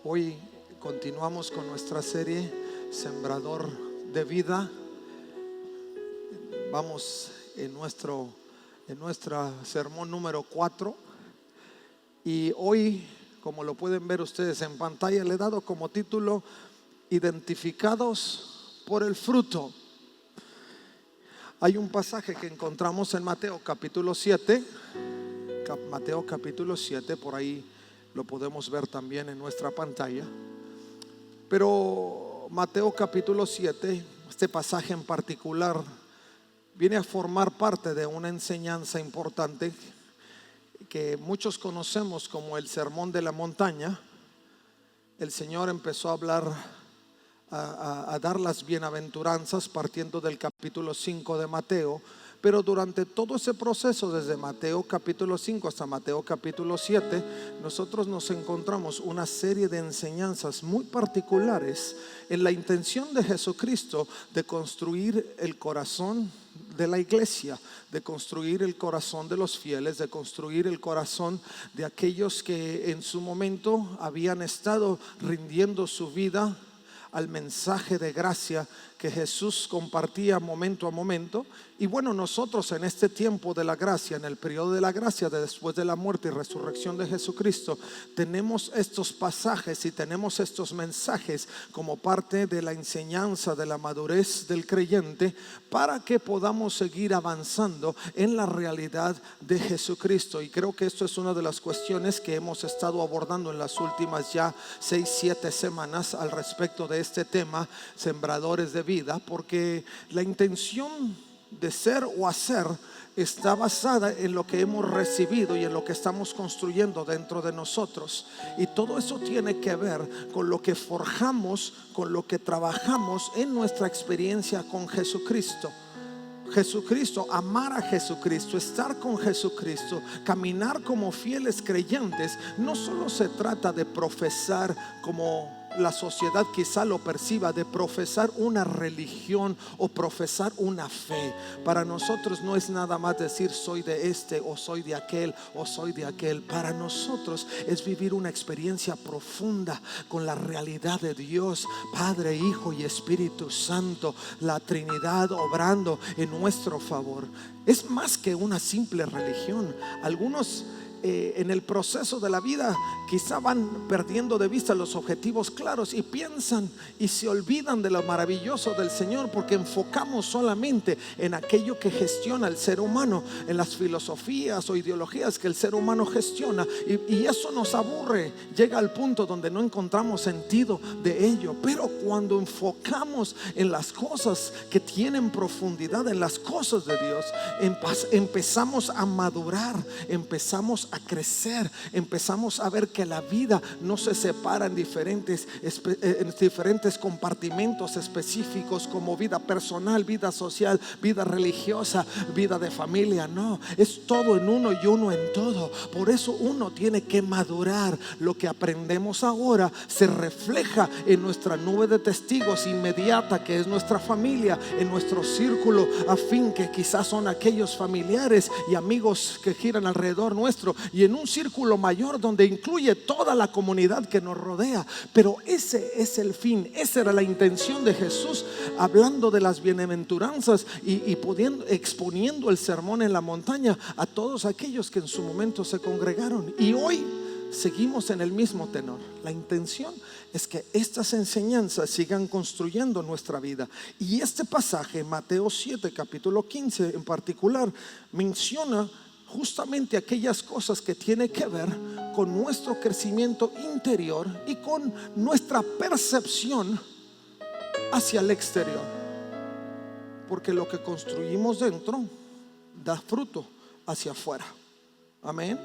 Hoy continuamos con nuestra serie Sembrador de Vida. Vamos en nuestra sermón número 4. Y hoy, como lo pueden ver ustedes en pantalla, le he dado como título Identificados por el fruto. Hay un pasaje que encontramos en Mateo capítulo 7. Mateo capítulo 7, por ahí lo podemos ver también en nuestra pantalla. Pero Mateo capítulo 7, este pasaje en particular, viene a formar parte de una enseñanza importante que muchos conocemos como el Sermón de la Montaña. El Señor empezó a hablar, a dar las bienaventuranzas partiendo del capítulo 5 de Mateo. Pero durante todo ese proceso, desde Mateo capítulo 5 hasta Mateo capítulo 7, nosotros nos encontramos una serie de enseñanzas muy particulares en la intención de Jesucristo de construir el corazón de la iglesia, de construir el corazón de los fieles, de construir el corazón de aquellos que en su momento habían estado rindiendo su vida al mensaje de gracia que Jesús compartía momento a momento. Y bueno, nosotros en este tiempo de la gracia, en el periodo de la gracia de después de la muerte y resurrección de Jesucristo, tenemos estos pasajes y tenemos estos mensajes como parte de la enseñanza de la madurez del creyente, para que podamos seguir avanzando en la realidad de Jesucristo. Y creo que esto es una de las cuestiones que hemos estado abordando en las últimas ya 6-7 semanas al respecto de este tema, sembradores de vida, porque la intención de ser o hacer está basada en lo que hemos recibido y en lo que estamos construyendo dentro de nosotros. Y todo eso tiene que ver con lo que forjamos, con lo que trabajamos en nuestra experiencia con Jesucristo. Amar a Jesucristo, estar con Jesucristo, caminar como fieles creyentes, no solo se trata de profesar, como la sociedad quizá lo perciba, de profesar una religión o profesar una fe. Para nosotros no es nada más decir soy de este o soy de aquel o soy de aquel. Para nosotros es vivir una experiencia profunda con la realidad de Dios, Padre, Hijo y Espíritu Santo, la Trinidad obrando en nuestro favor. Es más que una simple religión. Algunos en el proceso de la vida quizá van perdiendo de vista los objetivos claros y piensan y se olvidan de lo maravilloso del Señor, porque enfocamos solamente en aquello que gestiona el ser humano, en las filosofías o ideologías que el ser humano gestiona, y eso nos aburre. Llega al punto donde no encontramos sentido de ello. Pero cuando enfocamos en las cosas que tienen profundidad, en las cosas de Dios, empezamos a madurar, empezamos a crecer, empezamos a ver que la vida no se separa en diferentes compartimentos específicos, como vida personal, vida social, vida religiosa, vida de familia. No, es todo en uno y uno en todo. Por eso uno tiene que madurar. Lo que aprendemos ahora se refleja en nuestra nube de testigos inmediata, que es nuestra familia, en nuestro círculo afín, que quizás son aquellos familiares y amigos que giran alrededor nuestro, y en un círculo mayor donde incluye toda la comunidad que nos rodea. Pero ese es el fin, esa era la intención de Jesús, hablando de las bienaventuranzas y exponiendo el sermón en la montaña a todos aquellos que en su momento se congregaron. Y hoy seguimos en el mismo tenor. La intención es que estas enseñanzas sigan construyendo nuestra vida. Y este pasaje, Mateo 7, capítulo 15 en particular, menciona justamente aquellas cosas que tienen que ver con nuestro crecimiento interior y con nuestra percepción hacia el exterior. Porque lo que construimos dentro da fruto hacia afuera. Amén.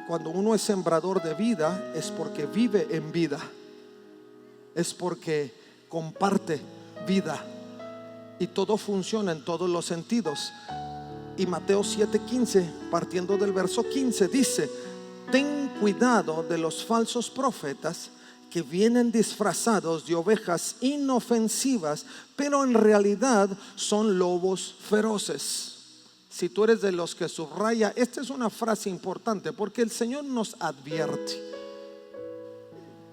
Cuando uno es sembrador de vida, es porque vive en vida, es porque comparte vida, y todo funciona en todos los sentidos. Y Mateo 7:15, partiendo del verso 15, dice: ten cuidado de los falsos profetas que vienen disfrazados de ovejas inofensivas, pero en realidad son lobos feroces. Si tú eres de los que subraya, esta es una frase importante, porque el Señor nos advierte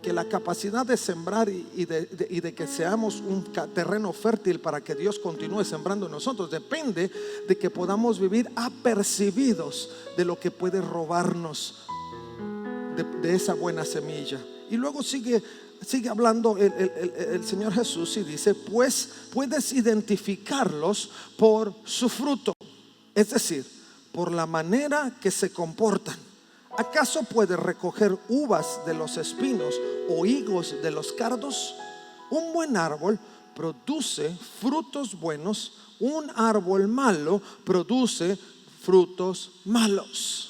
que la capacidad de sembrar y de que seamos un terreno fértil para que Dios continúe sembrando en nosotros depende de que podamos vivir apercibidos de lo que puede robarnos de esa buena semilla. Y luego sigue hablando el Señor Jesús y dice: pues puedes identificarlos por su fruto, es decir, por la manera que se comportan. ¿Acaso puedes recoger uvas de los espinos o higos de los cardos? Un buen árbol produce frutos buenos, un árbol malo produce frutos malos.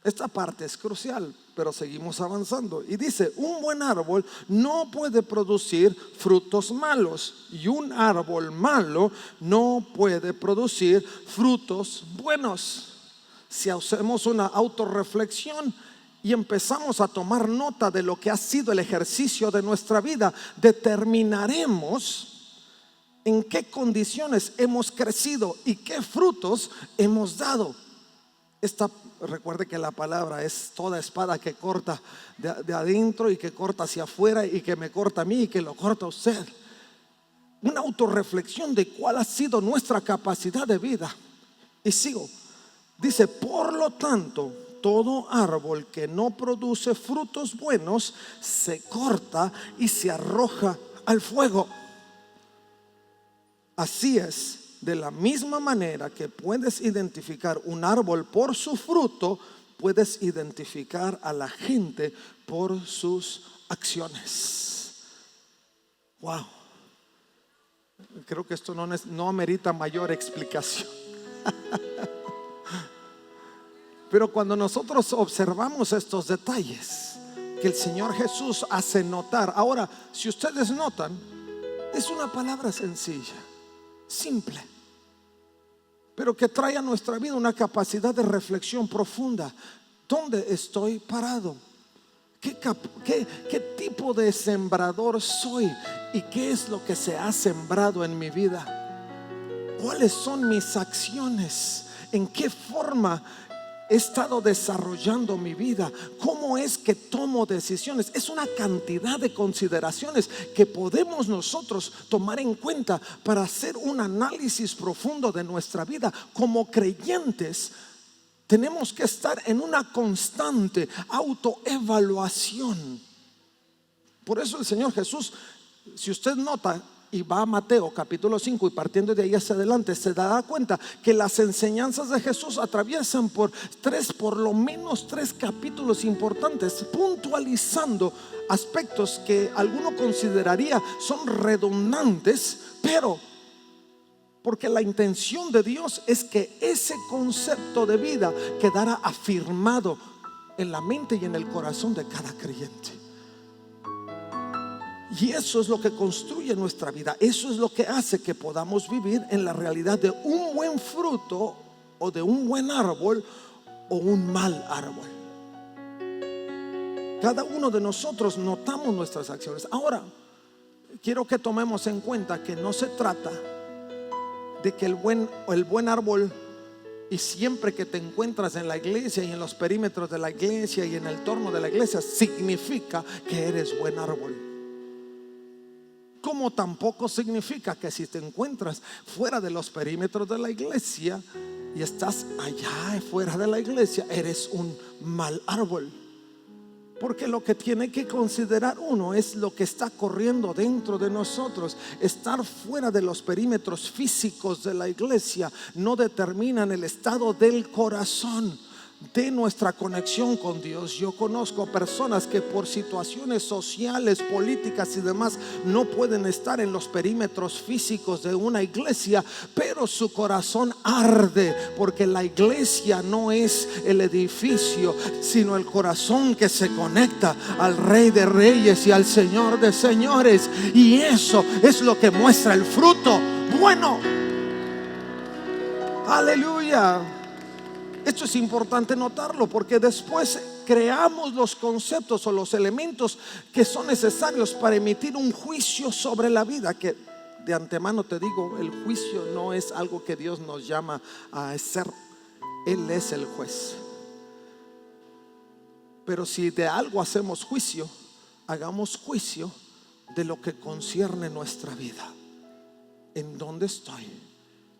Esta parte es crucial, pero seguimos avanzando. Y dice: un buen árbol no puede producir frutos malos, y un árbol malo no puede producir frutos buenos. Si hacemos una autorreflexión y empezamos a tomar nota de lo que ha sido el ejercicio de nuestra vida, determinaremos en qué condiciones hemos crecido y qué frutos hemos dado. Recuerde que la palabra es toda espada que corta de adentro y que corta hacia afuera y que me corta a mí y que lo corta a usted. Una autorreflexión de cuál ha sido nuestra capacidad de vida. Y sigo. Dice: por lo tanto, todo árbol que no produce frutos buenos se corta y se arroja al fuego. Así es, de la misma manera que puedes identificar un árbol por su fruto, puedes identificar a la gente por sus acciones. Wow. Creo que esto no amerita mayor explicación. Pero cuando nosotros observamos estos detalles que el Señor Jesús hace notar, ahora, si ustedes notan, es una palabra sencilla, simple, pero que trae a nuestra vida una capacidad de reflexión profunda. ¿Dónde estoy parado? ¿Qué tipo de sembrador soy? ¿Y qué es lo que se ha sembrado en mi vida? ¿Cuáles son mis acciones? ¿En qué forma he estado desarrollando mi vida? ¿Cómo es que tomo decisiones? Es una cantidad de consideraciones que podemos nosotros tomar en cuenta para hacer un análisis profundo de nuestra vida. Como creyentes tenemos que estar en una constante autoevaluación. Por eso el Señor Jesús, si usted nota y va a Mateo capítulo 5 y partiendo de ahí hacia adelante, se dará cuenta que las enseñanzas de Jesús atraviesan por lo menos tres capítulos importantes, puntualizando aspectos que alguno consideraría son redundantes, pero porque la intención de Dios es que ese concepto de vida quedara afirmado en la mente y en el corazón de cada creyente. Y eso es lo que construye nuestra vida. Eso es lo que hace que podamos vivir en la realidad de un buen fruto o de un buen árbol o un mal árbol. Cada uno de nosotros notamos nuestras acciones. Ahora, quiero que tomemos en cuenta que no se trata de que el buen árbol, y siempre que te encuentras en la iglesia y en los perímetros de la iglesia y en el entorno de la iglesia, significa que eres buen árbol. Como tampoco significa que si te encuentras fuera de los perímetros de la iglesia y estás allá fuera de la iglesia, eres un mal árbol. Porque lo que tiene que considerar uno es lo que está corriendo dentro de nosotros. Estar fuera de los perímetros físicos de la iglesia no determinan el estado del corazón, de nuestra conexión con Dios. Yo conozco personas que por situaciones sociales, políticas y demás no pueden estar en los perímetros físicos de una iglesia, pero su corazón arde porque la iglesia no es el edificio, sino el corazón que se conecta al Rey de Reyes y al Señor de Señores. Y eso es lo que muestra el fruto bueno. Aleluya. Esto es importante notarlo porque después creamos los conceptos o los elementos que son necesarios para emitir un juicio sobre la vida. Que de antemano te digo, el juicio no es algo que Dios nos llama a hacer. Él es el juez. Pero si de algo hacemos juicio, hagamos juicio de lo que concierne nuestra vida. ¿En dónde estoy?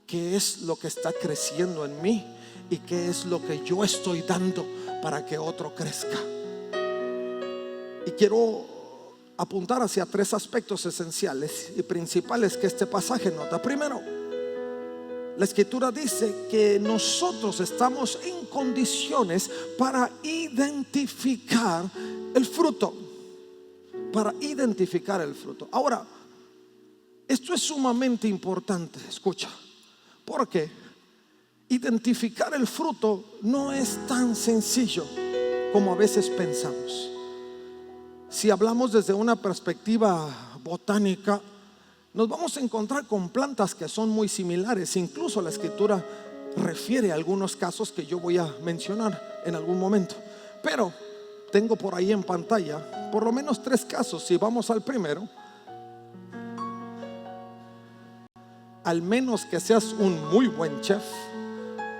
¿Qué es lo que está creciendo en mí? ¿Y qué es lo que yo estoy dando para que otro crezca? Y quiero apuntar hacia tres aspectos esenciales y principales que este pasaje nota. Primero, la Escritura dice que nosotros estamos en condiciones para identificar el fruto. Para identificar el fruto. Ahora, esto es sumamente importante, escucha, porque identificar el fruto no es tan sencillo como a veces pensamos. Si hablamos desde una perspectiva botánica, nos vamos a encontrar con plantas que son muy similares. Incluso la Escritura refiere a algunos casos que yo voy a mencionar en algún momento. Pero tengo por ahí en pantalla por lo menos 3 casos. Si vamos al primero, al menos que seas un muy buen chef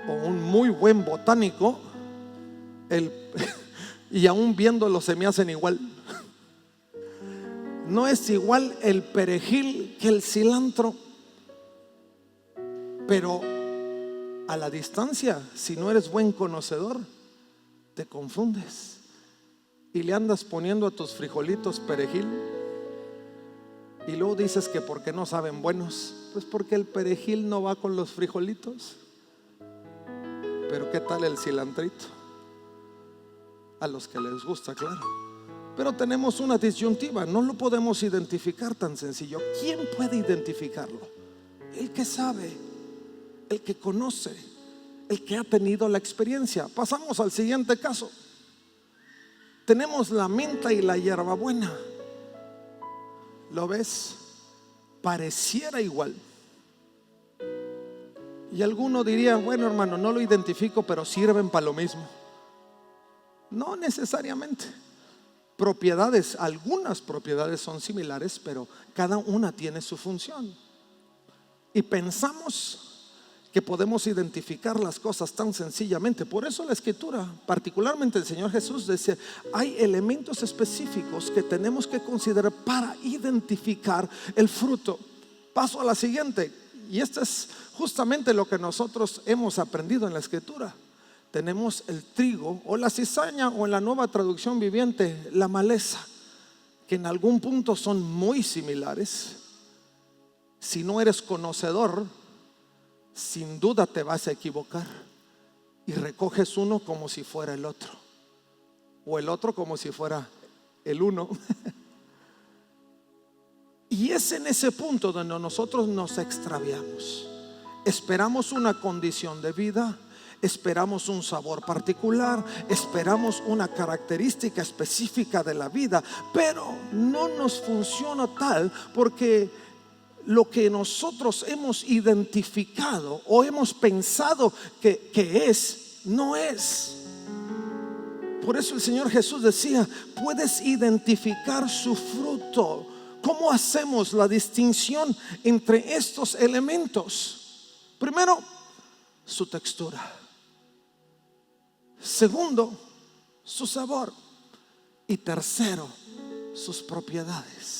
o un muy buen botánico, y aún viéndolo se me hacen igual. No es igual el perejil que el cilantro, pero a la distancia, si no eres buen conocedor, te confundes y le andas poniendo a tus frijolitos perejil, y luego dices que porque no saben buenos. Pues porque el perejil no va con los frijolitos. Pero ¿qué tal el cilantrito? A los que les gusta, claro. Pero tenemos una disyuntiva, no lo podemos identificar tan sencillo. ¿Quién puede identificarlo? El que sabe, el que conoce, el que ha tenido la experiencia. Pasamos al siguiente caso. Tenemos la menta y la hierbabuena. ¿Lo ves? Pareciera igual. Y alguno diría, bueno, hermano, no lo identifico, pero sirven para lo mismo. No necesariamente. Propiedades, algunas propiedades son similares, pero cada una tiene su función. Y pensamos que podemos identificar las cosas tan sencillamente. Por eso la Escritura, particularmente el Señor Jesús, dice: hay elementos específicos que tenemos que considerar para identificar el fruto. Paso a la siguiente, y esto es justamente lo que nosotros hemos aprendido en la Escritura. Tenemos el trigo o la cizaña, o en la Nueva Traducción Viviente, la maleza, que en algún punto son muy similares. Si no eres conocedor, sin duda te vas a equivocar y recoges uno como si fuera el otro, o el otro como si fuera el uno. Y es en ese punto donde nosotros nos extraviamos. Esperamos una condición de vida, esperamos un sabor particular, esperamos una característica específica de la vida, pero no nos funciona tal, porque lo que nosotros hemos identificado o hemos pensado que es, no es. Por eso el Señor Jesús decía: puedes identificar su fruto. ¿Cómo hacemos la distinción entre estos elementos? Primero, su textura. Segundo, su sabor. Y tercero, sus propiedades.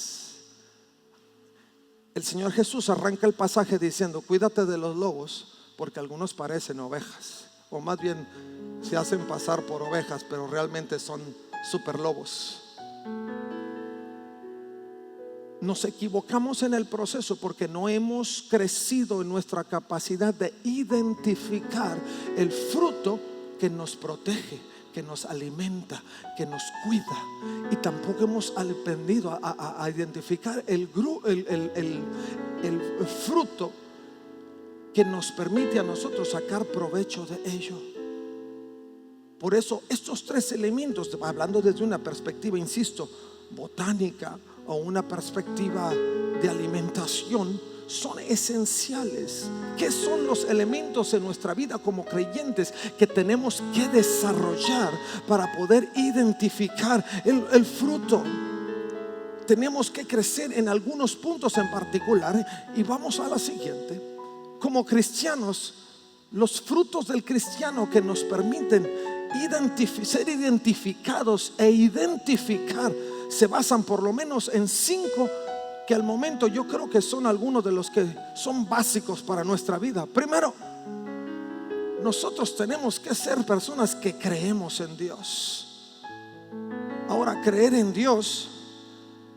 El Señor Jesús arranca el pasaje diciendo: cuídate de los lobos, porque algunos parecen ovejas, o más bien se hacen pasar por ovejas, pero realmente son super lobos. Nos equivocamos en el proceso porque no hemos crecido en nuestra capacidad de identificar el fruto que nos protege, que nos alimenta, que nos cuida. Y tampoco hemos aprendido a identificar el fruto que nos permite a nosotros sacar provecho de ello. Por eso estos 3 elementos, hablando desde una perspectiva, insisto, botánica, o una perspectiva de alimentación, son esenciales. ¿Qué son los elementos en nuestra vida como creyentes que tenemos que desarrollar para poder identificar el fruto? Tenemos que crecer en algunos puntos en particular, y vamos a la siguiente. Como cristianos, los frutos del cristiano que nos permiten ser identificados e identificar se basan por lo menos en 5 que al momento yo creo que son algunos de los que son básicos para nuestra vida. Primero, nosotros tenemos que ser personas que creemos en Dios. Ahora, creer en Dios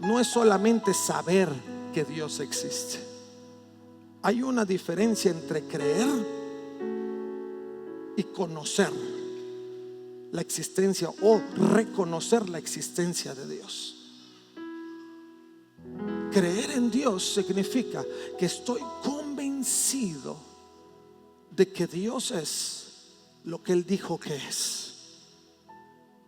no es solamente saber que Dios existe. Hay una diferencia entre creer y conocer la existencia o reconocer la existencia de Dios. Creer en Dios significa que estoy convencido de que Dios es lo que Él dijo que es.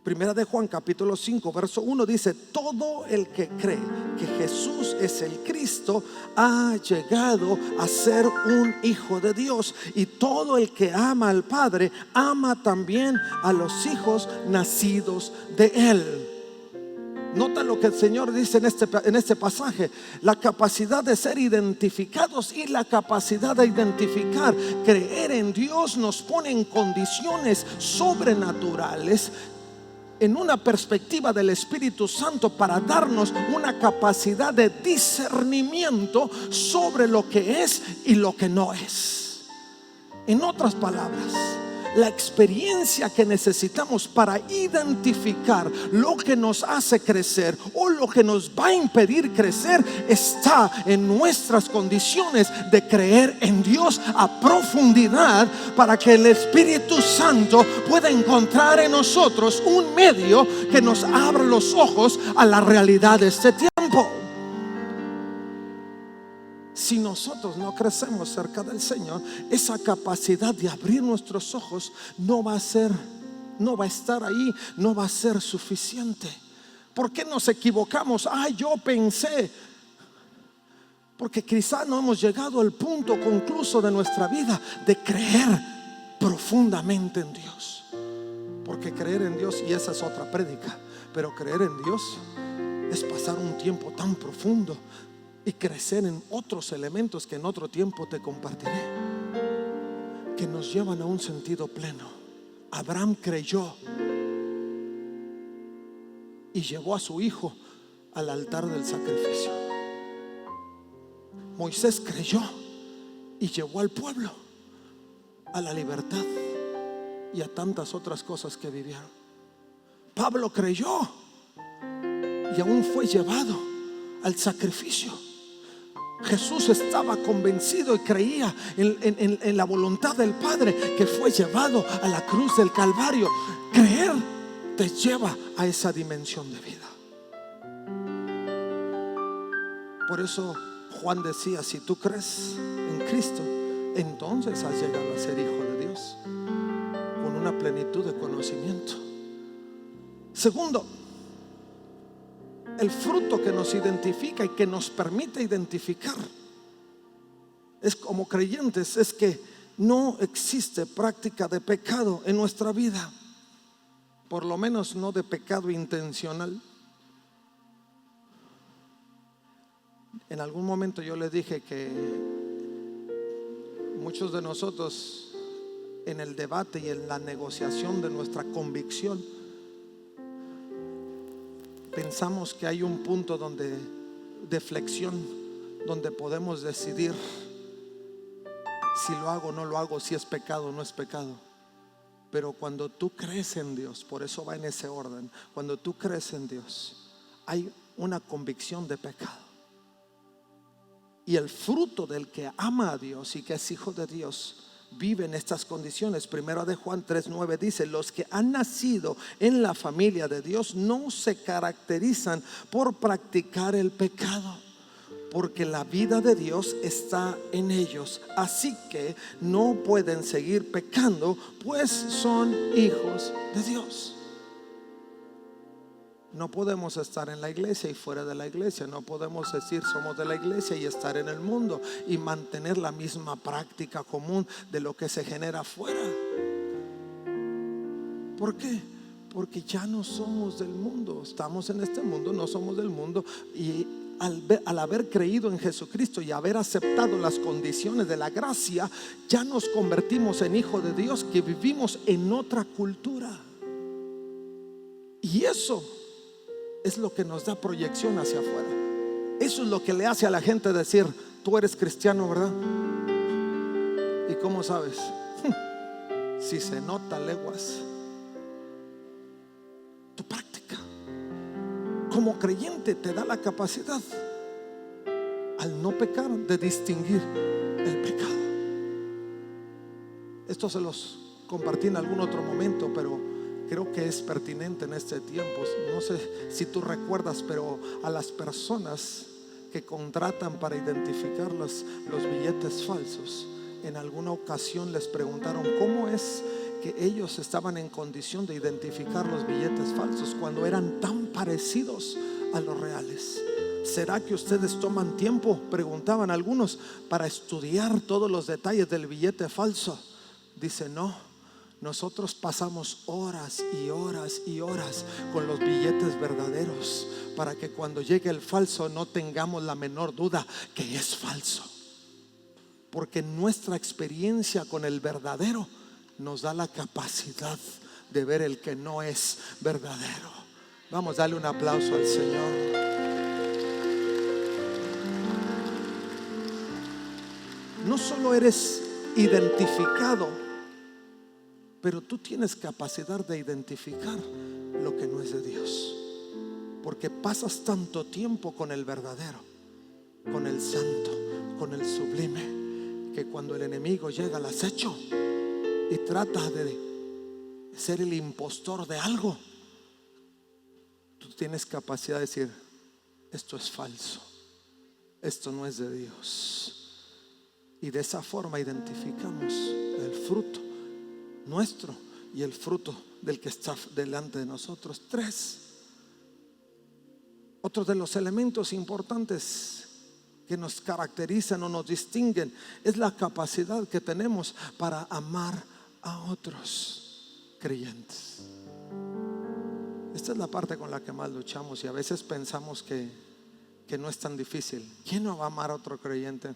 Primera de Juan capítulo 5 verso 1 dice: todo el que cree que Jesús es el Cristo ha llegado a ser un hijo de Dios, y todo el que ama al Padre ama también a los hijos nacidos de Él. Nota lo que el Señor dice en este pasaje: la capacidad de ser identificados y la capacidad de identificar. Creer en Dios nos pone en condiciones sobrenaturales, en una perspectiva del Espíritu Santo, para darnos una capacidad de discernimiento sobre lo que es y lo que no es. En otras palabras, la experiencia que necesitamos para identificar lo que nos hace crecer o lo que nos va a impedir crecer está en nuestras condiciones de creer en Dios a profundidad, para que el Espíritu Santo pueda encontrar en nosotros un medio que nos abra los ojos a la realidad de este tiempo. Si nosotros no crecemos cerca del Señor, esa capacidad de abrir nuestros ojos no va a estar ahí, no va a ser suficiente. ¿Por qué nos equivocamos? Yo pensé. Porque quizá no hemos llegado al punto concluso de nuestra vida de creer profundamente en Dios. Porque creer en Dios, y esa es otra prédica, pero creer en Dios es pasar un tiempo tan profundo y crecer en otros elementos que en otro tiempo te compartiré, que nos llevan a un sentido pleno. Abraham creyó y llevó a su hijo al altar del sacrificio. Moisés creyó y llevó al pueblo a la libertad y a tantas otras cosas que vivieron. Pablo creyó y aún fue llevado al sacrificio. Jesús estaba convencido y creía en la voluntad del Padre, que fue llevado a la cruz del Calvario. Creer te lleva a esa dimensión de vida. Por eso Juan decía: si tú crees en Cristo, entonces has llegado a ser hijo de Dios, con una plenitud de conocimiento. Segundo, el fruto que nos identifica y que nos permite identificar es, como creyentes, es que no existe práctica de pecado en nuestra vida, por lo menos no de pecado intencional. En algún momento yo les dije que muchos de nosotros, en el debate y en la negociación de nuestra convicción, pensamos que hay un punto de flexión donde podemos decidir si lo hago o no lo hago, si es pecado o no es pecado. Pero cuando tú crees en Dios, por eso va en ese orden, cuando tú crees en Dios, hay una convicción de pecado. Y el fruto del que ama a Dios y que es hijo de Dios vive en estas condiciones. Primero de Juan 3:9 dice: los que han nacido en la familia de Dios no se caracterizan por practicar el pecado, porque la vida de Dios está en ellos. Así que no pueden seguir pecando, pues son hijos de Dios. No podemos estar en la iglesia y fuera de la iglesia. No podemos decir somos de la iglesia y estar en el mundo y mantener la misma práctica común de lo que se genera afuera. ¿Por qué? Porque ya no somos del mundo. Estamos en este mundo, no somos del mundo. Y al haber creído en Jesucristo y haber aceptado las condiciones de la gracia, ya nos convertimos en hijos de Dios, que vivimos en otra cultura. Y eso es lo que nos da proyección hacia afuera. Eso es lo que le hace a la gente decir: tú eres cristiano, ¿verdad? ¿Y cómo sabes? Si se nota leguas tu práctica. Como creyente te da la capacidad, al no pecar, de distinguir el pecado. Esto se los compartí en algún otro momento, pero creo que es pertinente en este tiempo. No sé si tú recuerdas, pero a las personas que contratan para identificar los billetes falsos, en alguna ocasión les preguntaron cómo es que ellos estaban en condición de identificar los billetes falsos cuando eran tan parecidos a los reales. ¿Será que ustedes toman tiempo, preguntaban algunos, para estudiar todos los detalles del billete falso? Dice: no, nosotros pasamos horas y horas y horas con los billetes verdaderos, para que cuando llegue el falso no tengamos la menor duda que es falso. Porque nuestra experiencia con el verdadero nos da la capacidad de ver el que no es verdadero. Vamos a darle un aplauso al Señor. No solo eres identificado, pero tú tienes capacidad de identificar lo que no es de Dios, porque pasas tanto tiempo con el verdadero, con el santo, con el sublime, que cuando el enemigo llega al acecho y trata de ser el impostor de algo, tú tienes capacidad de decir: esto es falso, esto no es de Dios. Y de esa forma identificamos el fruto nuestro y el fruto del que está delante de nosotros. 3. Otro de los elementos importantes que nos caracterizan o nos distinguen es la capacidad que tenemos para amar a otros creyentes. Esta es la parte con la que más luchamos, y a veces pensamos que no es tan difícil. ¿Quién no va a amar a otro creyente?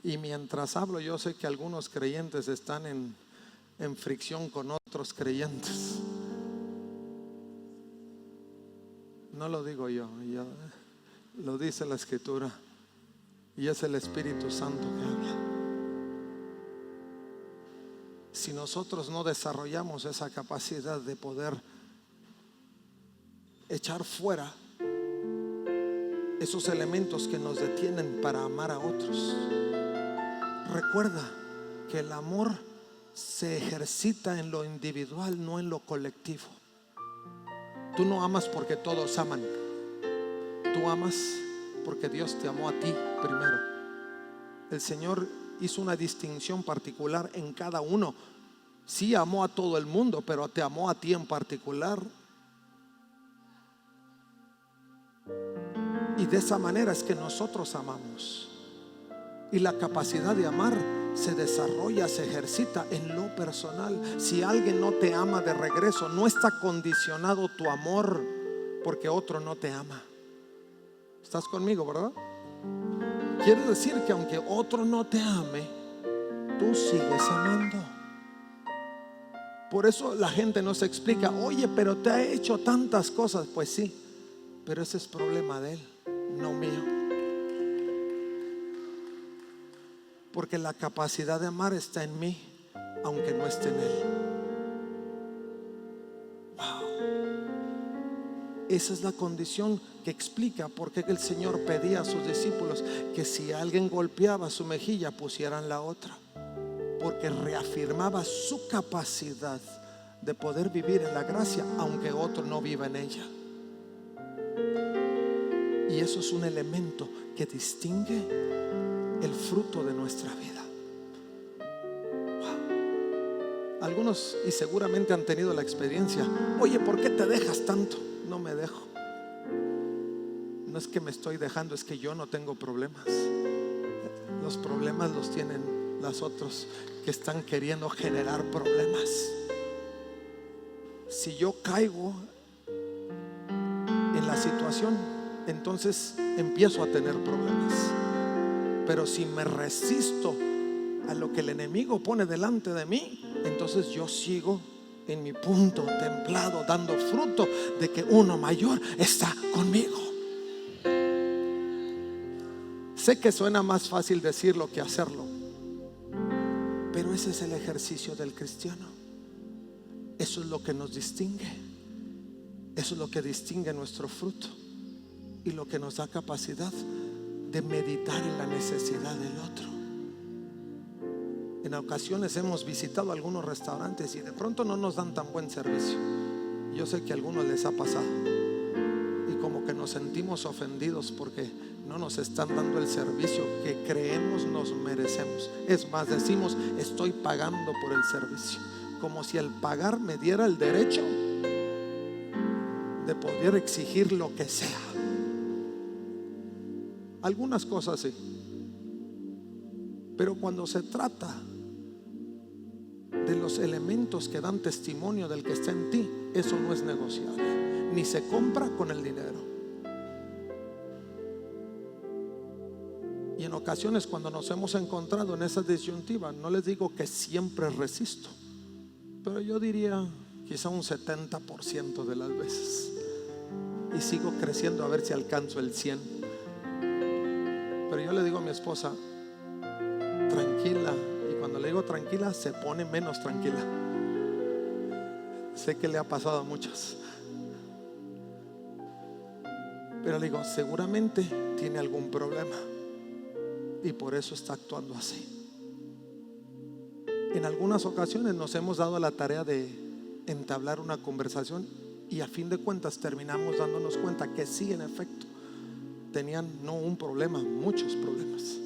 Y mientras hablo, yo sé que algunos creyentes están en fricción con otros creyentes. No lo digo yo, lo dice la Escritura, y es el Espíritu Santo que habla. Si nosotros no desarrollamos esa capacidad de poder echar fuera esos elementos que nos detienen para amar a otros, recuerda que el amor se ejercita en lo individual, no en lo colectivo. Tú no amas porque todos aman. Tú amas porque Dios te amó a ti primero. El Señor hizo una distinción particular en cada uno. Sí amó a todo el mundo, pero te amó a ti en particular. Y de esa manera es que nosotros amamos. Y la capacidad de amar se desarrolla, se ejercita en lo personal. Si alguien no te ama de regreso, no está condicionado tu amor porque otro no te ama. ¿Estás conmigo, verdad? Quiere decir que aunque otro no te ame, tú sigues amando. Por eso la gente no se explica: oye, pero te ha hecho tantas cosas. Pues sí, pero ese es problema de él, no mío. Porque la capacidad de amar está en mí, aunque no esté en él. Wow. Esa es la condición que explica por qué el Señor pedía a sus discípulos que si alguien golpeaba su mejilla, pusieran la otra, porque reafirmaba su capacidad de poder vivir en la gracia aunque otro no viva en ella. Y eso es un elemento que distingue el fruto de nuestra vida. Wow. Algunos, y seguramente han tenido la experiencia: oye, ¿por qué te dejas tanto? No me dejo. No es que me estoy dejando, es que yo no tengo problemas. Los problemas los tienen los otros que están queriendo generar problemas. Si yo caigo en la situación, entonces empiezo a tener problemas. Pero si me resisto a lo que el enemigo pone delante de mí, entonces yo sigo en mi punto templado, dando fruto de que uno mayor está conmigo. Sé que suena más fácil decirlo que hacerlo, pero ese es el ejercicio del cristiano. Eso es lo que nos distingue. Eso es lo que distingue nuestro fruto y lo que nos da capacidad de meditar en la necesidad del otro. En ocasiones hemos visitado algunos restaurantes y de pronto no nos dan tan buen servicio. Yo sé que a algunos les ha pasado y como que nos sentimos ofendidos porque no nos están dando el servicio que creemos nos merecemos. Es más, decimos: estoy pagando por el servicio, como si el pagar me diera el derecho de poder exigir lo que sea. Algunas cosas sí, pero cuando se trata de los elementos que dan testimonio del que está en ti, eso no es negociable, ni se compra con el dinero. Y en ocasiones cuando nos hemos encontrado en esa disyuntiva, no les digo que siempre resisto, pero yo diría quizá un 70% de las veces, y sigo creciendo a ver si alcanzo el 100%. Pero yo le digo a mi esposa: tranquila. Y cuando le digo tranquila, se pone menos tranquila. Sé que le ha pasado a muchas, pero le digo: seguramente tiene algún problema y por eso está actuando así. En algunas ocasiones nos hemos dado la tarea de entablar una conversación y a fin de cuentas terminamos dándonos cuenta que sí, en efecto, tenían no un problema, muchos problemas.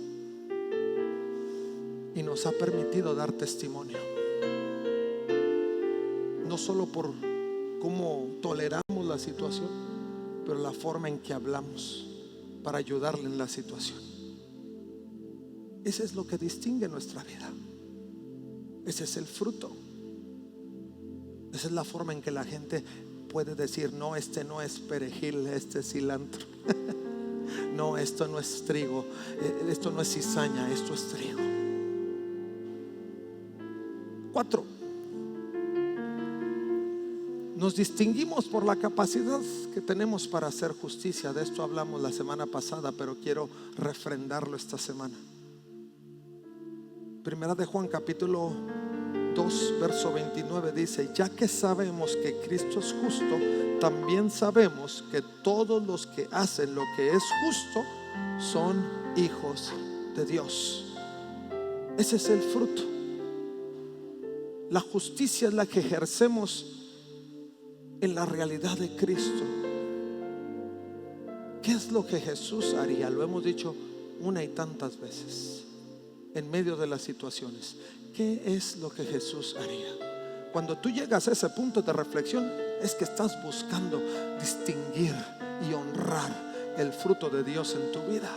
Y nos ha permitido dar testimonio, no solo por cómo toleramos la situación, pero la forma en que hablamos para ayudarle en la situación. Ese es lo que distingue nuestra vida. Ese es el fruto. Esa es la forma en que la gente puede decir: no, este no es perejil, este es cilantro. No, esto no es trigo, esto no es cizaña, esto es trigo. 4. Nos distinguimos por la capacidad que tenemos para hacer justicia. De esto hablamos la semana pasada, pero quiero refrendarlo esta semana. Primera de Juan capítulo 2 verso 29 dice: ya que sabemos que Cristo es justo, también sabemos que todos los que hacen lo que es justo son hijos de Dios. Ese es el fruto. La justicia es la que ejercemos en la realidad de Cristo. ¿Qué es lo que Jesús haría? Lo hemos dicho una y tantas veces en medio de las situaciones. ¿Qué es lo que Jesús haría? Cuando tú llegas a ese punto de reflexión, es que estás buscando distinguir y honrar el fruto de Dios en tu vida.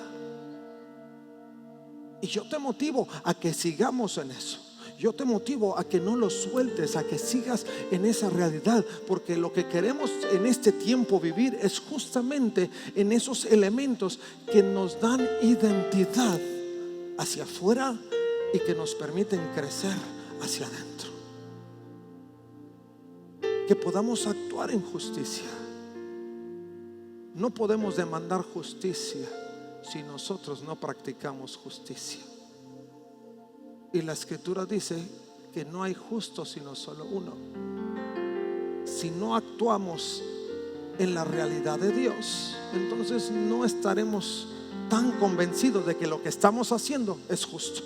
Y yo te motivo a que sigamos en eso. Yo te motivo a que no lo sueltes, a que sigas en esa realidad, porque lo que queremos en este tiempo vivir es justamente en esos elementos que nos dan identidad hacia afuera y que nos permiten crecer hacia adentro. Que podamos actuar en justicia. No podemos demandar justicia si nosotros no practicamos justicia. Y la escritura dice que no hay justo sino solo uno. Si no actuamos en la realidad de Dios, entonces no estaremos tan convencidos de que lo que estamos haciendo es justo.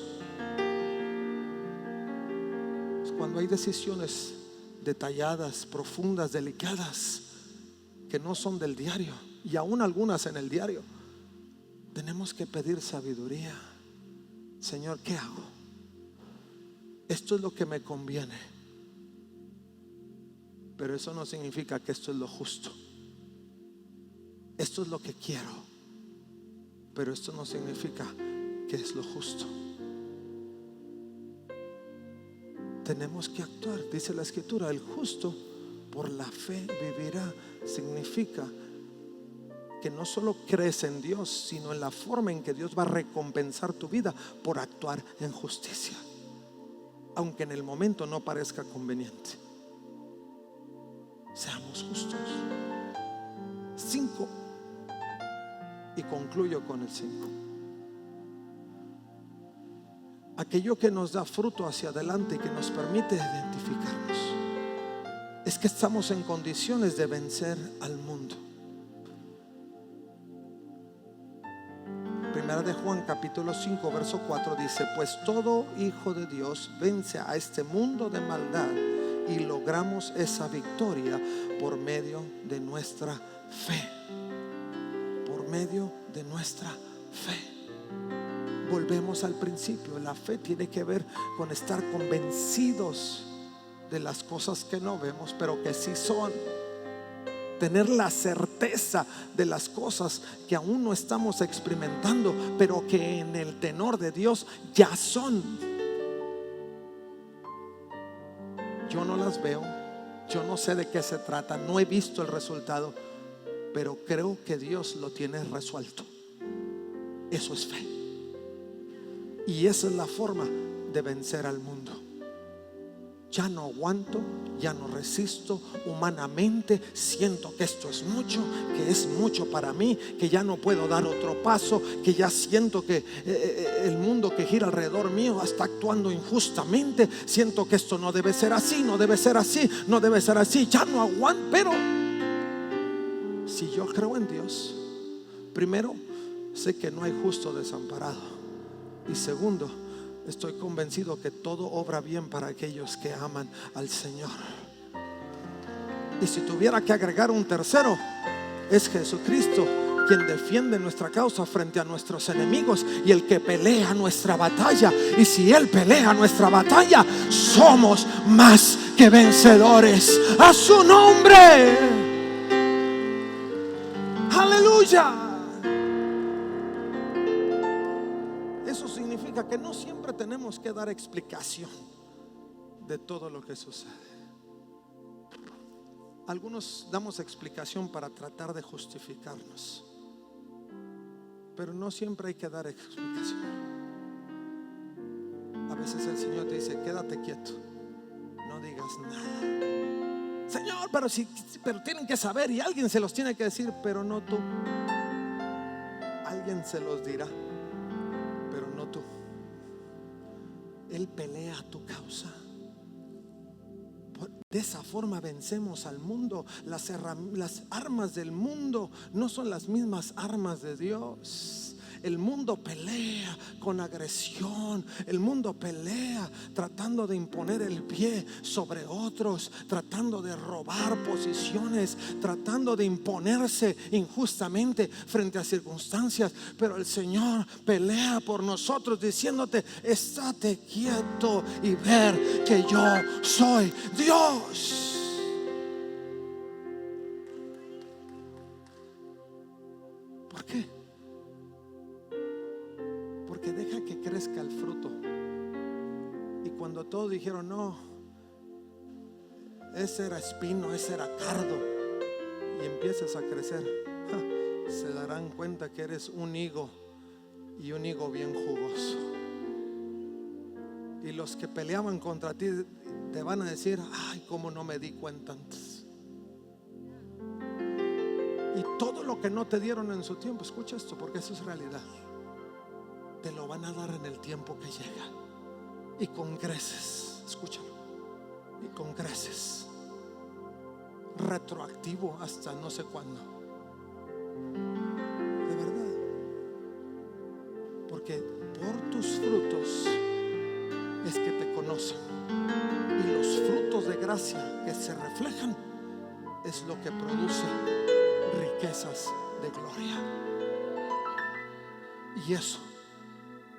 Cuando hay decisiones detalladas, profundas, delicadas, que no son del diario, y aún algunas en el diario, tenemos que pedir sabiduría. Señor, ¿qué hago? Esto es lo que me conviene, pero eso no significa que esto es lo justo. Esto es lo que quiero, pero esto no significa que es lo justo. Tenemos que actuar. Dice la escritura: el justo por la fe vivirá. Significa que no solo crees en Dios, sino en la forma en que Dios va a recompensar tu vida por actuar en justicia, aunque en el momento no parezca conveniente. seamos justos. 5, y concluyo con el 5. Aquello que nos da fruto hacia adelante y que nos permite identificarnos es que estamos en condiciones de vencer al mundo. Primera de Juan capítulo 5 verso 4 dice: pues todo hijo de Dios vence a este mundo de maldad, y logramos esa victoria por medio de nuestra fe. Por medio de nuestra fe. Volvemos al principio. La fe tiene que ver con estar convencidos de las cosas que no vemos, pero que sí son. Tener la certeza de las cosas que aún no estamos experimentando, pero que en el tenor de Dios ya son. Yo no las veo, yo no sé de qué se trata, no he visto el resultado, pero creo que Dios lo tiene resuelto. Eso es fe. Y esa es la forma de vencer al mundo. Ya no aguanto, ya no resisto. Humanamente siento que esto es mucho, que es mucho para mí, que ya no puedo dar otro paso, que ya siento que el mundo que gira alrededor mío está actuando injustamente. Siento que esto no debe ser así, no debe ser así, no debe ser así. Ya no aguanto. Pero si yo creo en Dios, primero, sé que no hay justo desamparado. Y segundo, estoy convencido que todo obra bien para aquellos que aman al Señor. Y si tuviera que agregar un tercero, es Jesucristo, quien defiende nuestra causa frente a nuestros enemigos y el que pelea nuestra batalla. Y si Él pelea nuestra batalla, somos más que vencedores. A su nombre. Aleluya. Eso significa que no siempre tenemos que dar explicación de todo lo que sucede. Algunos damos explicación para tratar de justificarnos, pero no siempre hay que dar explicación. A veces el Señor te dice: quédate quieto, no digas nada. Señor, pero tienen que saber, y alguien se los tiene que decir, pero no tú. Alguien se los dirá, pero no tú. Él pelea tu causa. De esa forma vencemos al mundo. Las armas del mundo no son las mismas armas de Dios. El mundo pelea con agresión. El mundo pelea tratando de imponer el pie sobre otros, tratando de robar posiciones, tratando de imponerse injustamente frente a circunstancias. Pero el Señor pelea por nosotros diciéndote: estate quieto y ver que yo soy Dios. ¿Por qué? Porque deja que crezca el fruto. Y cuando todos dijeron: no, ese era espino, ese era cardo, y empiezas a crecer, se darán cuenta que eres un higo, y un higo bien jugoso. Y los que peleaban contra ti te van a decir: ay, cómo no me di cuenta antes. Y todo lo que no te dieron en su tiempo, escucha esto, porque eso es realidad, te lo van a dar en el tiempo que llega. Y con creces, escúchalo, y con creces, retroactivo hasta no sé cuándo. De verdad. Porque por tus frutos es que te conocen. Y los frutos de gracia que se reflejan es lo que produce riquezas de gloria. Y eso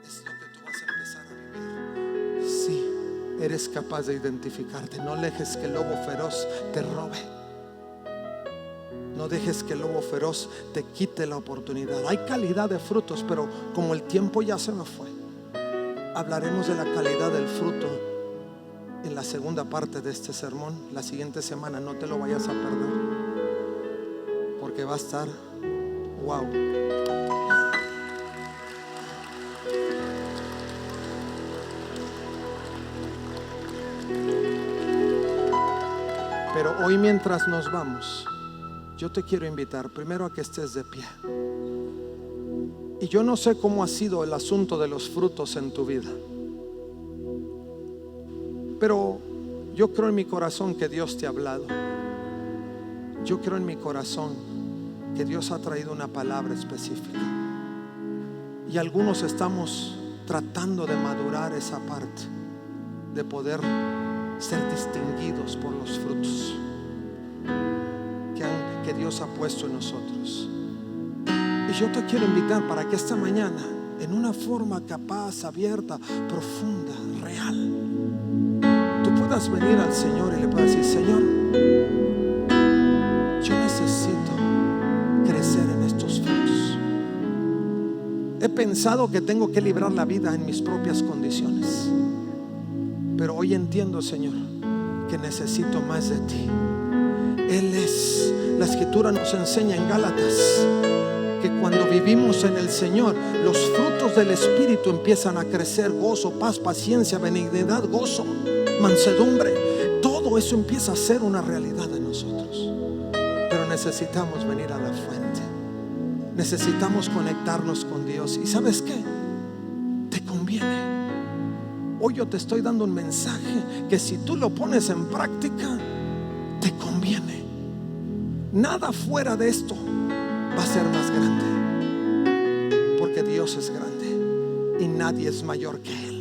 es lo que tú vas a empezar a vivir. Si eres capaz de identificarte, no dejes que el lobo feroz te robe. No dejes que el lobo feroz te quite la oportunidad. Hay calidad de frutos, pero como el tiempo ya se me fue, hablaremos de la calidad del fruto en la segunda parte de este sermón la siguiente semana. No te lo vayas a perder, porque va a estar wow. Pero hoy, mientras nos vamos, yo te quiero invitar primero a que estés de pie. Y yo no sé cómo ha sido el asunto de los frutos en tu vida, pero yo creo en mi corazón que Dios te ha hablado. Yo creo en mi corazón que Dios ha traído una palabra específica. Y algunos estamos tratando de madurar esa parte, de poder ser distinguidos por los frutos que Dios ha puesto en nosotros. Y yo te quiero invitar para que esta mañana, en una forma capaz, abierta, profunda, real, tú puedas venir al Señor y le puedas decir: Señor, yo necesito crecer en estos frutos. He pensado que tengo que librar la vida en mis propias condiciones, pero hoy entiendo, Señor, que necesito más de ti. Él es, la Escritura nos enseña en Gálatas que cuando vivimos en el Señor, los frutos del Espíritu empiezan a crecer: gozo, paz, paciencia, benignidad, gozo, mansedumbre. Todo eso empieza a ser una realidad en nosotros. Pero necesitamos venir a la fuente, necesitamos conectarnos con Dios. ¿Y sabes qué? Te conviene. Hoy yo te estoy dando un mensaje que si tú lo pones en práctica, te conviene. Nada fuera de esto va a ser más grande, porque Dios es grande y nadie es mayor que Él.